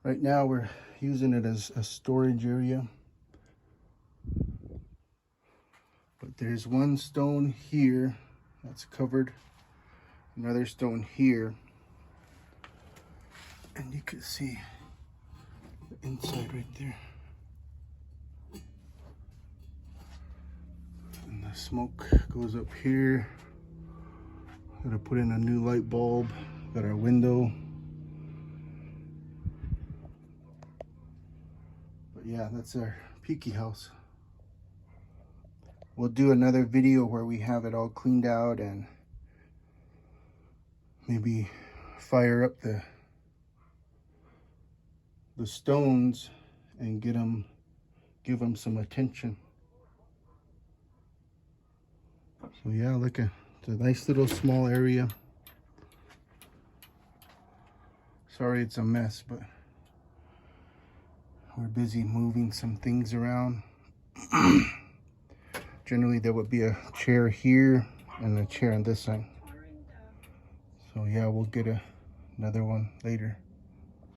Right now we're using it as a storage area. But there's one stone here that's covered, another stone here, and you can see the inside right there. And the smoke goes up here. Gotta put in a new light bulb. Got our window. But yeah, that's our Piki house. We'll do another video where we have it all cleaned out and maybe fire up the stones and give them some attention. So yeah, look at it's a nice little small area. Sorry it's a mess, but we're busy moving some things around. Generally there would be a chair here and a chair on this side. So yeah, we'll get another one later.